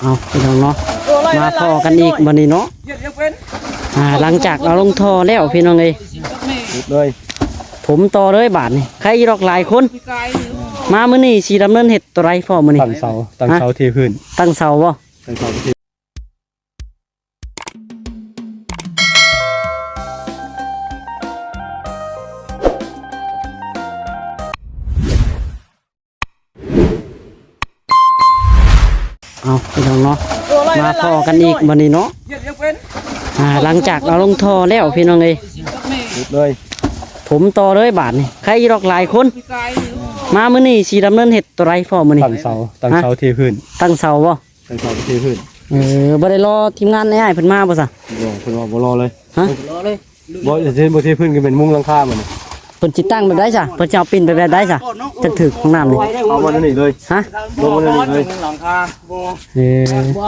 เอาพี่น้องเนาะมาพอกันอีกวันนี้เนาะหลังจากเราลงทอแล้วพี่น้องเลยผมต่อเลยบาทนี่ใครรอกหลายคนมามื้อนี้สิดำเนินเฮ็ดตัวไรพ่อมื้อนี้ตั้งเสาเทพื้นตั้งเสาบ่ตั้งเสาเทเอาพี่น้องเนาะมาพอกันอีกวันนี้เนาะหลังจากเราลงทอแล้วพี่น้องเลยผมต่อเลยบาทนี่ใครรอกหลายคนมามื้อนี้สิดำเนินเฮ็ดตัวไรพ่อมื้อนี้ตั้งเสาเทพื้นตั้งเสาบ่ตั้งเสาเทพื้นบ่ได้รอทีมงานอ้ายเพิ่นมาบ่ซะเพิ่นว่าบ่รอเลยฮะบ่เทพื้นก็เป็นมุ้งหลังคามันเพิ่นสิตั้งแบบใดซะเพิ่นจะเอาปิ่นไปแบบใดซะจังถึกของน้ำนี่เอามานี่เลยฮะลงมานี่เลยหลังคาบ่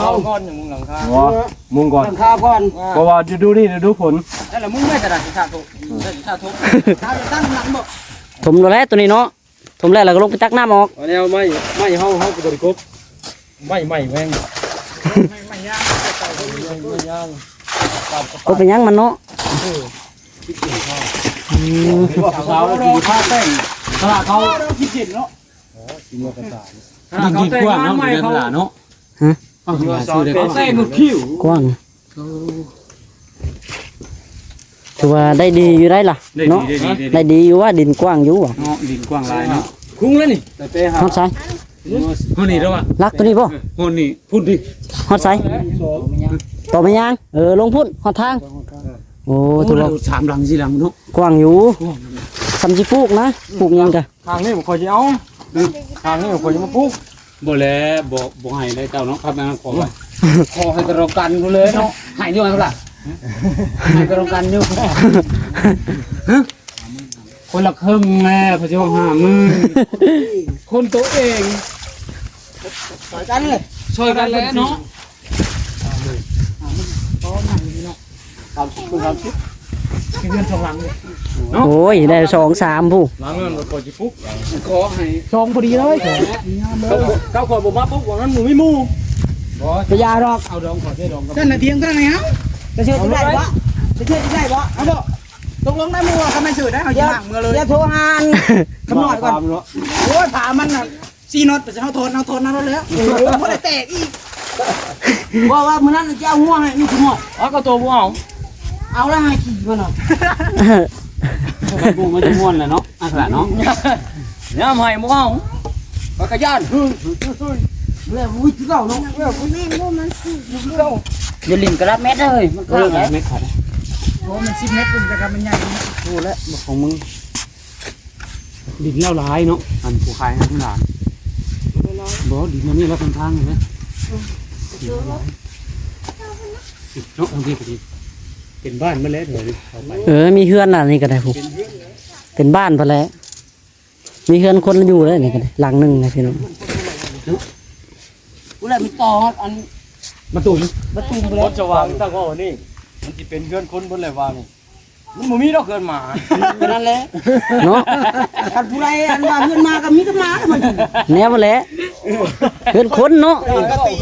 เอาก้อนอย่างมุงหลังคามุ้งก่อนหลังคาก่อนเพราะว่าดูนี่ดูผลนั่นแหละมุงไม่จะได้สิชาทุกชาทุกตั้งหลังบ่ถมแล้วตัวนี้เนาะถมแล้วเราก็ลงไปตักน้ำออกอันนี้ไม่เฮาก็บ่ได้กบไม่แม่งไม่ย่างไม่ย่างก็เป็นยังมันเนาะเขาดีผ้าแป้งตลาดเขาคิดเห็นเนาะกินเนื้อกระสานยิงกว้างเนาะเดือนตลาดเนาะฮะแป้งหมดคิ้วกว้างถือว่าได้ดีอยู่ได้ล่ะเนาะได้ดีอยู่ว่าดินกว้างอยู่อ่ะเนาะดินกว้างลายเนาะคุ้งแล้วนี่แต่เป้หาฮอดไซคนนี้แล้วอ่ะรักตัวนี้ป่ะคนนี้พูดดิฮอดไซต่อไม่ยังลงพุ่นฮอดทางโอ้ถูกแล้ว3 หลัง4 หลังเนาะกว้างอยู่สำจิปลูกนะปลูกยังกะทางนี้ผมคอยจะเอาทางนี้ผมคอยจะมาปลูกบ่แล้วบ่ให้ได้เจ้าเนาะครับขอไว้ขอให้กระกันกูเลยเนาะให้อยู่มั้ยล่ะให้กระกันอยู่คนละครึ่งแม่พระเจ้า50,000คนตัวเองช่วยกันเลยช่วยกันแล้วเนาะเงิน2 หลังเลยโอ้ยได้2-3ผู้หลังเงินก็สิปุ๊บขอให้2พอดีเลยเก้าขอบ่มาปุ๊บว่านั้นหนูไม่มู่บ่ไปยาดอกเอาดองขอได้ดองกันน่ะเถียงกันแล้วจะเชื่อได้บ่จะเชื่อได้บ่เอาบ่ตกลงได้มื้อว่าก็ไม่ซื้อได้เฮาสิมั่งมื้อเลยอย่าโทรหานกำหนดก่อนโอ้ยถามมันน่ะ4น็อตไปเฮาโทนนั่นแล้วบ่ได้แตกอีกว่ามื้อนั้นจะเอาหัวให้นี่สิหมดอ๋อก็ตัวบ่เอาแล้วให้ขี่มันเนาะบุ้งมันจะม่วนแหละเนาะอันขนาดเนาะเนี่ยใหม่บ่เอาปากกะย่านแล้วอุ้ยเก่าเนาะแล้วแม่บ่มันสิเก่า อย่าลิ้นกระเม็ดเลยมันขาดแล้วเม็ดขาดโอ้มัน10 เมตรพุ่นแต่ก็มันใหญ่โอ้แล้วของมึงดินแล้วหลายเนาะอันผู้ขายทั้งหลายบ่ดินนี่แล้วทางเห็นมั้ยเนาะทางที่พอดีเป็นบ้านมาแล้วเดี๋ยวมีเฮือนน่ะนี่ก็ได้ผู้เป็นบ้านพอแล้วมีเฮือนคนอยู่แล้วนี่ก็ได้หลังนึงนะพี่น้องกูเลยมีต่ออันมาตุ่มไปเลยจะวางตั้งว่านี่มันสิเป็นเพื่อนคนบนเลยวางมันบ่มีดอกเกินหมานั่นแหละเนาะคันผู้ใดอันว่าเพิ่นมาก็มีก็มามันแนวบ่แหละเฮือนคนเนาะเ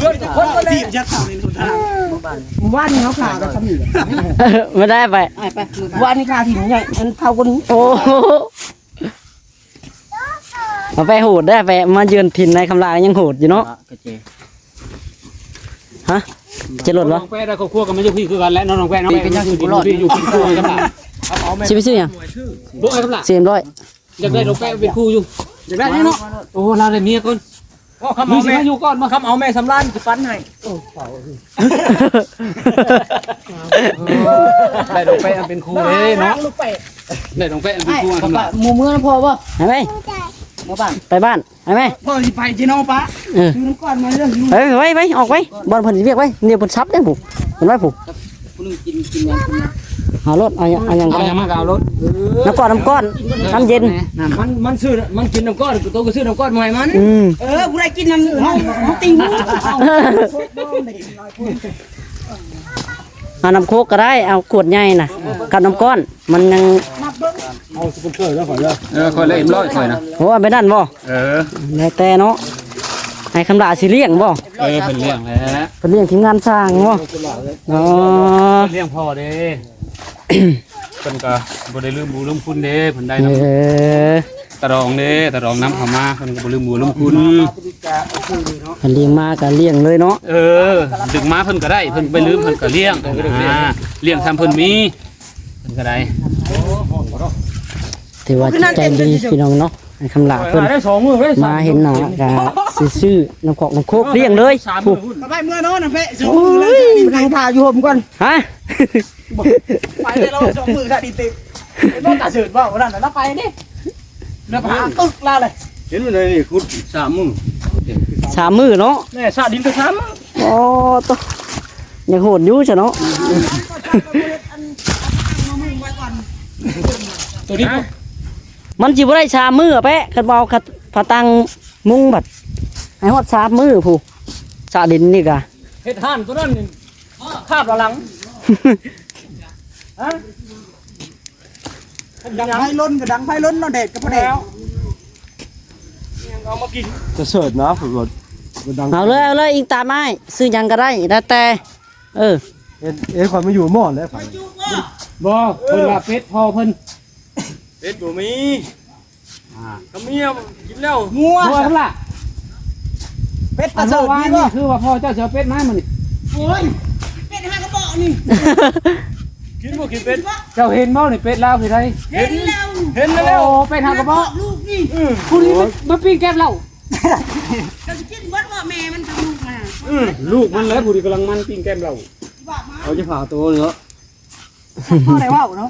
พิ่นคนบ่ได้จักเข้าในสุดทางหมู่บ้านนี่เขาขาก็ทำอยู่ไม่ได้ไปวันนี้ขาถิ่นใหญ่มันเข้าคนโอ้มาไปโหดได้ไปมาเยือนถิ่นในคำลายังโหดอยู่เนาะฮะจะหลุดเหรอน้องแป้ได้ครอบครัวกันไม่ใช่พี่คือกันและน้องแป้น้องแป้อยู่กินคู่กันล่ะชิไปซื้อยังบ่กันล่ะ400อยากได้น้องแป้เป็นคู่อยู่อยากได้เนาะโอ้เราได้เมียก่อนคำเอาแม่อยู่ก่อนมาคำเอาแม่สำรานสิฟันให้ได้น้องแป้เป็นคู่เลยเนาะได้น้องแป้เป็นคู่กันล่ะหมู่เมืองพอบ่ไปไหมไปบ้านไปไหมพ่อสิไปจีโน่ปะซื้อน้ำก้อนมาเรื่องไปออกไปบอลผลเรียกไว้เนี่ยผลซับได้ผูกเห็นไหมผูกคุณกินยังหารถเอาอย่างเอาอย่างมากเอารถน้ำก้อนน้ำเย็นมันซื้อมันกินน้ำก้อนตัวก็ซื้อน้ำก้อนใหม่มันผู้ใดกินน้ำเขาติงเอาน้ำโคกก็ได้เอาขวดใหญ่น่ะกับน้ำก้อนมันยังเอาสปอนเซอร์แล้วข่อยเลยข่อยเลย100ข่อยนะโอ้ไปนั่นบ่แล้วแต่เนาะไอ ให้คำลาสิเลี้ยงบ่ เป็นเลี้ยงแล้ว เพิ่นเลี้ยงทีมงานสร้างบ่อ๋อ เลี้ยงพ่อเด้ เพิ่นก็บ่ได้ลืมบุญลืมคุณเด้เพิ่นได้ เอ น้ำ อ ตะรองเด้ตะรองน้ำเข้ามาเพิ่นก็บ่ลืมบุญลืมคุณ เพิ่นเลี้ยงมาก็เลี้ยงเลยเนาะ ดึงมาเพิ่นก็ได้เพิ่นไปลืมเพิ่นก็เลี้ยงเลี้ยงซ้ำเพิ่นมีเพิ่นก็ได้ ถือว่าจิตใจดีพี่น้องเนาะให้คำลาเพิ่น ได้2มื้อได้ มาเห็นหน้าก็ซื้อน้ำกอกน้ำโคกเลี้ยงเลยผู้ ไปเมื่อนอนนะเพ่สองมือเลยนั่งถ่ายอยู่ผมก่อน ฮะ ไปเลยเราสองมือถ่ายดีติต้องตัดสืบว่าวันนั้นเราไปนี่เรือผาตึกลาเลย เห็นมันเลยนี่คุด3มื้อ 3 มื้อเนาะ แม่ซาดินไป3มื้อ โอ้ตยังโหดอยู่ซะเนาะ ตัวนี้ มันสิบ่ได้3 มื้อแปะคันบ่เอาผาตังมุงบัดให้ฮอด3 มื้อผู้สาดินนี่ก็ เฮ็ดห่านตัวนั้นนี่คาบหลัง ดังไฟล้นกับดังไฟล้นเนาะเด็ดกับพ่อเด็ก เอามากินจะเสิร์ฟนะผมบ่ดัง เอาเลยอิงตามไม้ซื้อหยังก็ได้แล้วแต่เออ ความไม่อยู่หม้อแล้วไผ บ่เพิ่นว่าเป็ดพ่อเพิ่น เป็ดบ่มีก็เมียกินแล้ว งัว พ่อเพิ่นล่ะ เป็ด อั ตะ น เสิ เมื่ ร์ อ ฟ วาน ดี นี่ ป่ะ คือว่าพ่อเจ้าสิเอาเป็ดมามื้อนี้ โอ้ยเป็ดห้ากระบอกนี่ กินบ่กินเป็ด เจ้าเห็นบ่นี่เป็ดลาวคือได เห็นแล้ว เห็นแล้ว โอ้เป็ดหางกระบอก ลูกนี่ คุณนี่มาปิ้งแก้มเรา เราจะกินวัดว่าแม่มันทำลูกมา ลูกมันแล้วผู้ที่กำลังมันปิ้งแก้มเรา เขาจะผ่าตัวเนาะ พ่อไหนว่าเนาะ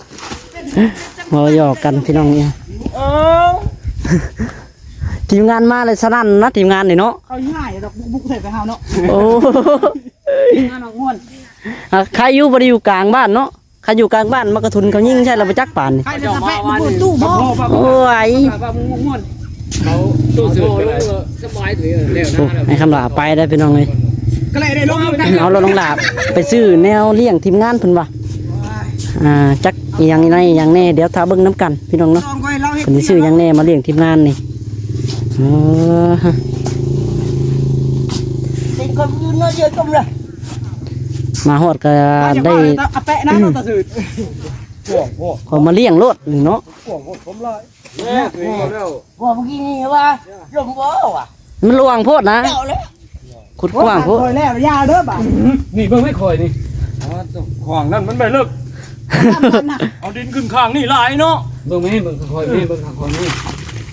บ่หยอกกันพี่น้องเนี่ย เอ้า ทีมงานมาเลยสนั่นนะทีมงานนี่เนาะ เขาง่ายดอกบุกใส่ไปเฮาเนาะ โอ้ งานออกม่วน ใครอยู่บ่ได้อยู่กลางบ้านเนาะใครอยู่กลางบ้านมันกระทุนเขายิ่งใช่เราไปจักป่านนี่ ใครจะทำแพะมาบนตู้หม้อ โอ้ย ว่ามึงม่วนเขาตู้เสือสบายถือเร็ว โอ้ให้คำลาไปได้พี่น้องเลย ก็เลยได้ลงได้ เอาเราลงดาบไปซื้อแนวเลี้ยงทีมงานเพิ่นว่าจักอีหยังนี่อีหยังแน่เดี๋ยวถ้าเบิ่งน้ำกันพี่น้องเนาะ ลองก็ให้เราเห็ เพิ่นสิซื้อหยังแน่มาเลี้ยงทีมงานนี่ฮะ เป็นคนยืนเนาะเยอะกำเลย มาฮอดก็ได้ เอาแปะนะเราตะสืบ เขามาเลี้ยงรถนี่เนาะ แม่ตัวเองแล้ว ว่าเมื่อกี้นี่ว่าลมบ่ว่ะ มันลวงโพดนะ เจ้าเลย ขุดกว้างโพด คอยแล้วยาเด้อบ่า นี่เบิ่งไม่คอยนี่ ขวางนั่นมันไม่เลิกเอาดินขึ้นข้างนี่หลายเนาะ เบิ่งไม่เบิ่งคอยนี่เบิ่งคอยนี่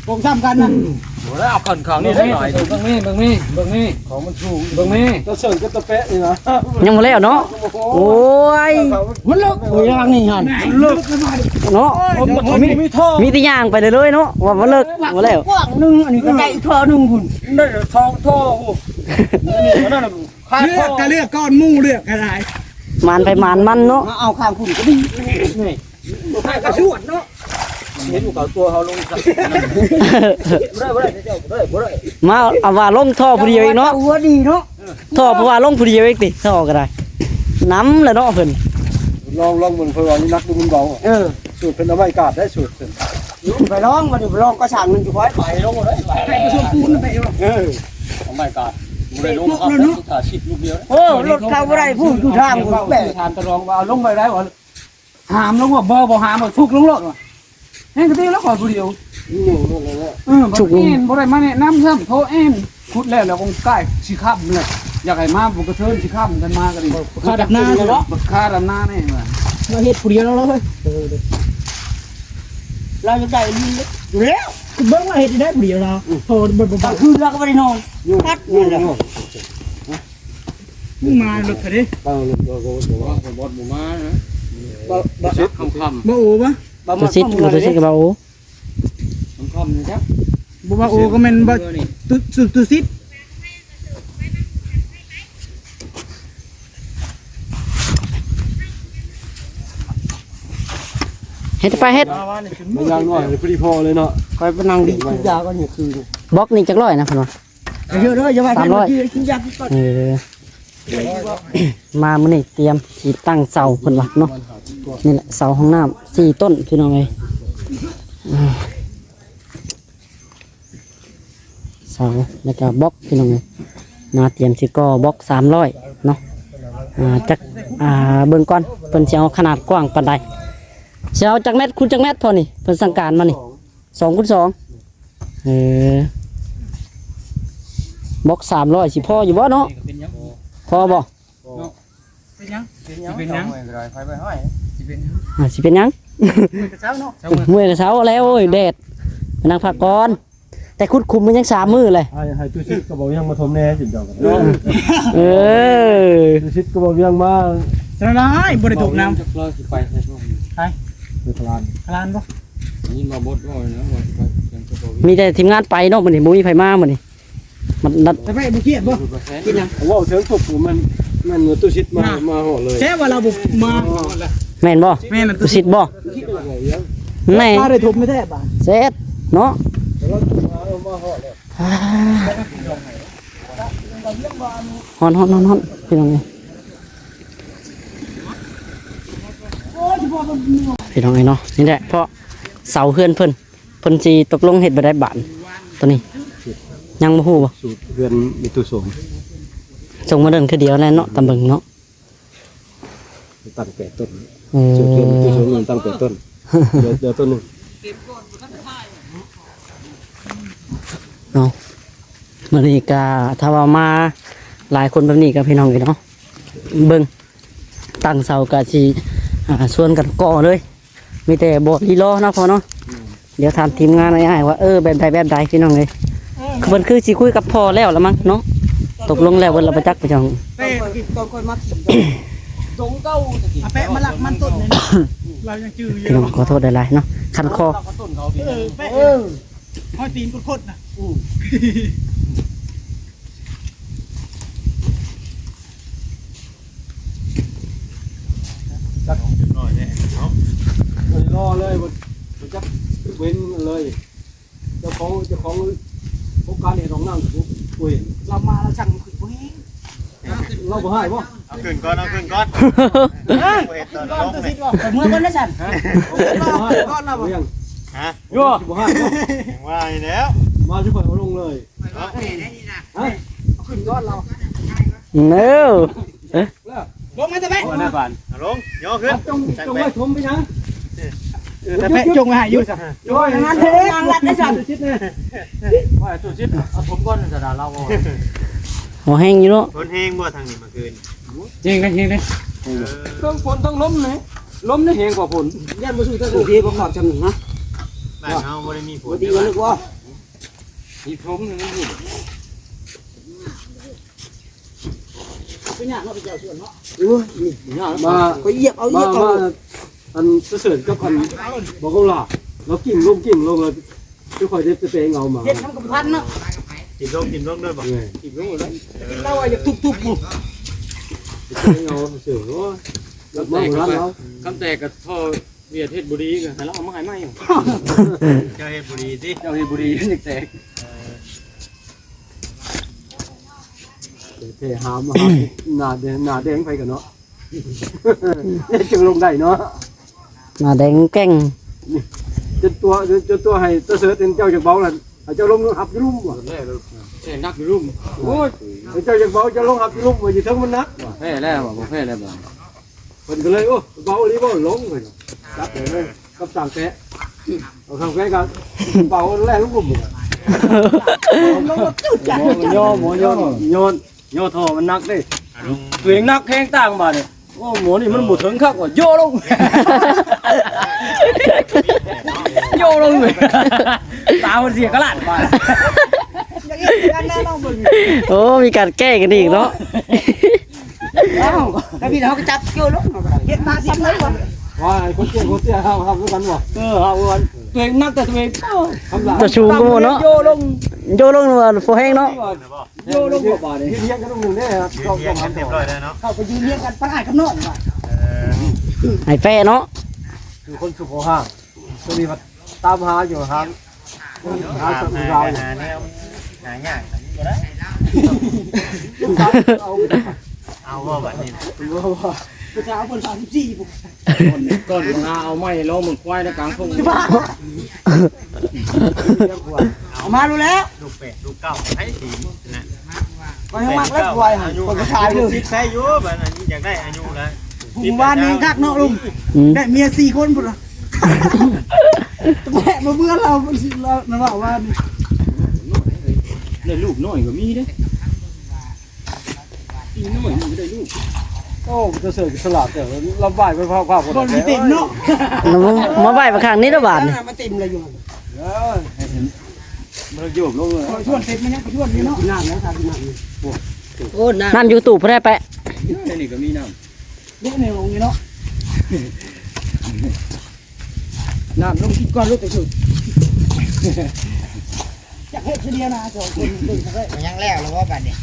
วงซ้ำกันนะ บ่ได้เอาขึ้นข้างนี่ เบิ่ง ได้หลาย เบิ่งไม่เบิ่งไม่เบิ่งไม่ ของมันสูง เบิ่งไม่ ตะเสิร์ฟก็ตะแปะนี่นะ ยังบ่แล้วเนาะโอ้ย มันเลิกโอ้ยยังนี่หัน เลิก เนาะ มันมีท่อ มีแต่ย่างไปเลยเนาะว่าบ่เลิกบ่แล้ว กว้างนึงอันนี้ก็ได้อีกท่อนึงคุณ ได้ทองท่อโอ้นี่นั่นน่ะคา เลือกก็เลือกก้อนมู่เลือกก็ได้ มานไปมานมันเนาะ มาเอาข้างคุณก็ดีนี่ให้กระชวดเนาะ เห็นอยู่กับตัวเขาลงสักบ่ได้เจ้าบ่ได้ มาเอาว่าลงท่อผู้เดียวเองเนาะ หัวดีเนาะ ท่อเพราะว่าลงผู้เดียวเองติท่อก็ได้น้ำแล้วเนาะเพิ่น ลองเบิ่งเพิ่นว่านี่นักดูมันเบาสูตรเพิ่นเอาไว้กาดได้สูตรเพิ่น ไปร้องมาดูไปร้องก็ช่างนึงจุไว้ ไปลงบ่ได้ไป ให้กระชวดปูนไปเนาะ เอาไว้กาดบ่ได้ลงครับสุดท้ายชิดลูกเดียว โอ้รถเขาบ่ได้พูดอยู่ทางคุณแม่ ทานตะรองว่าเอาลงไปได้บ่หามลงว่าบ่หามบ่ทุกลงรถว่ะเห็นกระตี้แล้วขอผู้เดียวฉุกเอ็นบ่ได้มาแนะนำซ้ำโทรเอ็นขุดแล้วคงใกล้สิขับเลยอยากให้มาบ่กระเทินสิขับกันมากันดิ ขาดับหน้าเนาะ บักค่าดำหน้านี่ว่า เราเฮ็ดผู้เดียวแล้วเฮ้ยเราจะได้อยู่แล้วเบิ่งว่าเฮ็ดได้ผู้เดียวเราโทรบ่คือเราก็บ่ได้นอนพัดนี่แหละมึงมารถเถอะดิ บ่บ่มานะบ่ชิดค่ำ บ่โอ้ปะ ตัวซิดตัวซิดกับเบาโอ้ ๆนี่ครับ บ่ว่าโอ้ก็แม่นบ่ตุซิด เฮ็ดไปเฮ็ด มันยังน้อยพอดีพอเลยเนาะ คอยไปนั่งดิกินยาก็เนี่ยคืน บล็อกนี่จักร้อยนะเพิ่นว่า เยอะเด้ออย่าว่ากินยาก่อน เออมามื้อนี้เตรียมสิตั้งเสาเพิ่นว่าเนาะนี่แหละเสาห้องน้ำ4ต้นพี่น้องเอ้ย เสาแล้วก็บล็อกพี่น้องเอ้ยมาเตรียมสิก่อบล็อก300เนาะจักเบิ่งก่อนเพิ่นสิเอาขนาดกว้างปานใดสิเอาจักเม็ดคูณจักเม็ดพอนี่เพิ่นสั่งการมานี่2คูณ2บล็อก300สิพออยู่บ่เนาะพอบ่ เป็นยัง เป็นยังไฟไปห้อย สิเป็น สิเป็นหยัง กระเช้าเนาะ เมื่อยกับเช้าแล้วโอ้ยแดดไปนั่งพักก่อนแต่คุดคุมมันยัง3 มื้อเลย ให้ตู้ชิดก็บอกยังมาทมแน่สิเจ้ากัน เออ ตู้ชิดก็บอกยังมา จะได้บ่ได้ถูกน้ำ จะเราสิไปใช่ไหมไปพลาน คลานบ่ นี่มาบดว่านะว่าไปยังจะบอก มีแต่ทีมงานไปเนาะมื้อนี้บ่มีไผมามื้อนี้มันนัด แต่ไม่บ่เครียดบ่กินยัง ว่าเชิงตบมันตู้ชิดมาห่อเลย แค่ว่าเราบ่มา แม่นบ่ แม่น ตุสิทธิ์บ่แน่ มาได้ถูกไม่ได้ป่ะ เสร็จเนาะฮอนพี่น้องเอ้ยพี่น้องเอ้ยเนาะนี่แหละเพราะเสาเฮือนเพิ่นสิตกลงเฮ็ดบ่ได้บานตัวนี้ยังบ่ฮู้บ่ สูตรเรือนมีตู้สม ส่งมาเดินคือเดียวแล้วเนาะตำบึงเนาะ ตั้งแต่ต้น เอ สูตรเรือนมีตู้ส อ มตั้งแต่ต้นเดี๋ยวต้นนึง เนาะมื้อนี้ก็ถ้าว่ามาหลายคนแบบนี้ก็พี่น้องเอ้ยเนาะเบิ่งตั้งเสาก็สิส่วนกันก่อเลย มีแต่บ่ลีลอเนาะพอเนาะเดี๋ยวถามทีมงานอ้ายๆว่าแบบใดพี่น้องเอ้ยเพิ่นคือสิคุยกับพ่อแล้วละมั้งเนาะตกลงแล้วเพิ่นละประจักษ์ไปจัง เป้กินตอนคนมาขี่ตรงเก้าอาเป้มาหลักมันต้นเลยเรายังจื้อเย พี่น้อง อะ ขอโทษหลายๆเนาะคันคอ เป้ห้อยตีนโคตรนะ รอเลยมันจะเว้นเลยเจ้าของโครงการเนี่ยต้องนั่งคุย เรามาเราสั่งขึ้นพวกนี้ เราบ่ให้บ่ เอาขึ้นก่อนเอาขึ้นก่อน เห็ดตอนลงเนี่ยเมื่อวันนั้นสั่นก้อนเรา ยัง ฮะ ยั่วบ่ให้บ่ ยังว่าอยู่แล้ว มาช่วยเอาลงเลย ขึ้นก้อนเรา เน้อ ลงมาจะเป้ เอาหน้าบาน เอาลงย่อขึ้น จงไว้ชมไปนะ แต่เป้จงหายอยู่สั่นงานเทงานรัดได้สั่น ชิดเนี่ยว่าตัวชิดเอาผมก่อนจะด่าเราบ่ หัวแห้งอยู่เนาะ คนเฮงบ่ทางนี้เมื่อคืน จริงกันจริงเลย ต้องฝนต้องล้มเลยล้มได้แหงกว่าฝน ยันมาสู่ตะกุดีประกอบจำหนึ่งนะ บ้านเฮาบ่ได้มีฝ ป น กติวันนึกว่า มีพรมนี่นี่ เป็นอย่างเราไปเจ้าส่วนเนาะ มา ก็เหยียบเอาเหยี มาย บ มา เอา อันเสริญกับอันบอกเขาล่ะเรากิ่งลงแล้วทุกคนได้ไปเงามา เห็ดน้ำกับพันเนาะ จิ้มลงด้วยบ่ ไง เราอยากทุบๆอยู่ ไปเงาเสือว่ามาหมดแล้ว คำแตกกับท่อเวียดเฮ็ดบุรีกันแต่เราเอามาให้ไหม เจ้าเฮ็ดบุรีสิ เจ้าเฮ็ดบุรีนี่แตก เทหามหนาแดงไปกันเนาะจึงลงได้เนาะ หน้าแดงแก้ง จนตัวให้เสือเป็นเจ้าจากเบาแล้วเจ้าลงหับรุ่มว่ะ แท้นักรุ่ม โอ้ยเจ้าจากเบาจะลงหับรุ่มว่าอยู่ทั้งมันนัก แพ้แล้วบ่แพ้แล้วบ่ คนก็เลยโอ้เบาอันนี้บ่ลงเลยจับเลยกับสั่งแกะเอาสั่งแกะกันเบาแรกลูกกลุ่ม ลงมาจุดจัด โยทอมันนักดิ เอาลง ตัวเองนักแข้งต่างมาเนี่ยโอ้หมอนี่มันหมดถึงคักว่าโยลงโยลงเลยตามันเสียกระลาดไป อย่างนี้กันแน่นอนมึง โอ้มีการแก้กันอีกเนาะ แล้วพี่น้องก็จับโยลงเห็ดมาสิบเลยวัน ว่าคนเตี้ยครับด้วยกันวะครับวันตัวเองนักแต่ตัวเองทำหลัง จะชูกูเนาะ โยลง โยลงว่าโฟแห้งเนาะ โยลงบ่เนี่ยเลี้ยงกันตรงนึงเนี่ยครับ เรียนกันเรียบร้อยแล้วเนาะ เข้าไปยืนเรียงกันตั้งอ่านคำนวณว่ะ ไอ้แฟเนาะ คือคนสุขห้างตัวนี้มาตามหาอยู่ห้างหาสัตว์เรา หาแนวหายากบ่ได้ เอา เอาบ่บัดนี้ ผู้ชายคน34ปุ๊บ ก่อนมาเอาไม้ล้อมึงควายในกลางทุ่ง เอามารู้แล้ว ลูกเป็ดลูก เก่าให้สีนะ มันยังมักเล็กไว้หันคนผู้ชายเลย สิใช้อยู่บัดนั้นอยากได้อายุแล้ว ผมวานเองคักเนาะลุง อืม ได้เมีย4คนพุ่นล่ะแม่มาเบื่อเรานั่นว่าว่า ได้ลูกน้อยก็มีเด้อีน้อยมันก็ได้ลูกโอ้จะเสิร์ฟสลัดแต่เราบ่ายไปพ่อๆคน บ่มีติ่มเนาะ มาไหว้ประคางนี้ละบาทนี่ มาติ่มเลยอยู่ มันโยบลงเลย ชวนเต็มมันยังชวนนี่เนาะน้ำแล้วครับน้ำโอ้น้ น้ำอยู่ตู้เพิ่นได้ไป นี่ก็มีน้ ำลูกในลงนี่เนาะน้ำลงกินก่อนลูกไปสุดจากเฮ็ดเดียวนะสองคนดึงไปยังแล้วแล้วว่าบัดนี้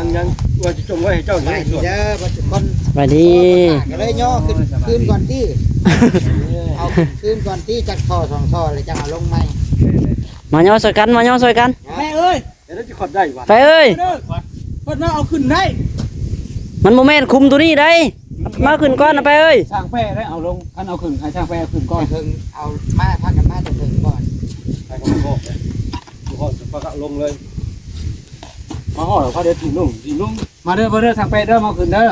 ำยังว่าจะจงไว้ให้เจ้าอยู่ในสวน เด้อบ่คน สวัสดี ก็เลยย่อขึ้นก่อนที่เอาขึ้นก่อนที่จักท่อ2ท่อเลยจังเอาลงใหม่ มาย่อซอยกันมาย่อซอยกัน แม่เอ้ย เดี๋ยวจะขอดได้ว่ะ ไปเอ้ย เด้อเพิ่นเอาขึ้นได้ มันโมเมนต์คุมตัวนี้ได้มาขึ้นก่อนนะไปเอ้ย ช่างแป้ได้เอาลงคันเอาขึ้นให้ช่างแป้ขึ้นก่อน ถึงเอามาพักกันมาจะถึงก่อน ไปกับพ่อพ่อจะพาลงเลยมาห่อแล้วเขาเดี๋ยวถิ่นลงถิ่นลง มาเด้อช่างแป้เด้อมาขึ้นเด้อ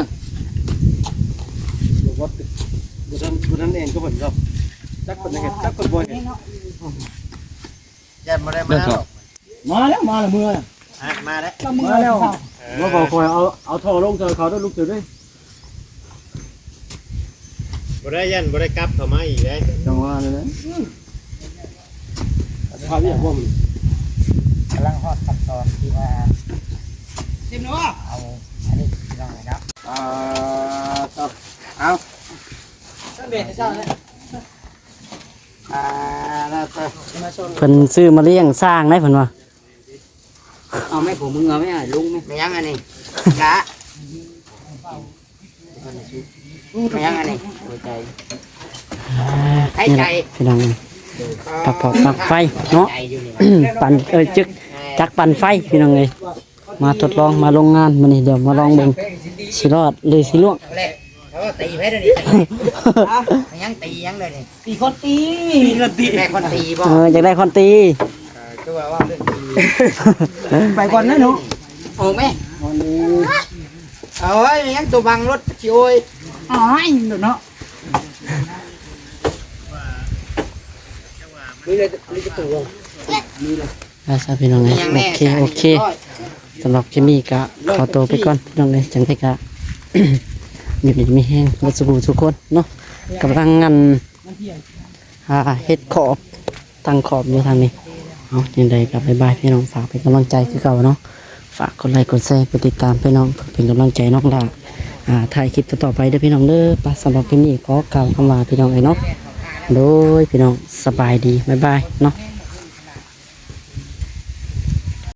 วัดบุนั้นเองก็เหมือนกับจักคนเห็นจักคนบ่อยเห็น ยันบ่ได้มาแล้ว มาแล้วมือ มาแล้ว มาแล้ว ว่าบอกคอยเอาท่อลงเจอเขาต้องลุกเจอด้วย บ่ได้ยันบ่ได้กลับเข้ามาอีกเลย จังหวะนั้นนะพาเรียกว่ามัน กำลังฮอดขั้นตอนที่ว่าเต็มเนาะเอาอันนี้ลองครับ เอา ตั้งเบ็ดให้เจ้าเลยแล้วก็มาชน เพิ่นซื้อมาเลี้ยงสร้างได้เพิ่นว่า เอาไม่ผมมึงเอาไม่ลุงไม่ยังอันนี้กะไม่ยังอันนี้หัวใจให้ นี่ ใจ แหละพี่น้องปักปอกปักไฟเนาะ ใจอยู่นี่ ปั่นจักปั่นไฟพี่น้องเลยมาทดลองมาโรงงานมื้อนี้เดี๋ยวมาลองเบิ่งสิรอดหรือสิล่วง แรกเขาตีให้ได้ดิยังตียังเลยนี่ตีคนตีแม่คนตีบ่ อยากได้คอนตี คือว่าเรื่องตีไปก่อนนะหนูโอ้แม่เอาไว้ยังตัวบังรถชิโอยอ๋อเนาะนี่เลยจะตัว อาซาพี่น้องเลยโอเคสำหรับคลิปนี้ก็ขอตัวไปก่อนพี่น้องเลยจังได๋ก็อยู่ดีมีแห้งบ่สุขทุกคนเนาะกำลังงานเฮ็ดขอบตั้งขอบอยู่ทางนี้เอาจังได๋ก็บ๊ายบายพี่น้องฝากเป็นกำลังใจคือเก่าเนาะฝากกดไลค์กดแชร์กดติดตามพี่น้องเพื่อเป็นกำลังใจน้องล่ะถ่ายคลิปต่อไปเด้อพี่น้องเด้อปะสำหรับคลิปนี้ขอกล่าวคำว่าพี่น้องเนาะโดยพี่น้องสบายดีบ๊ายบายเนาะ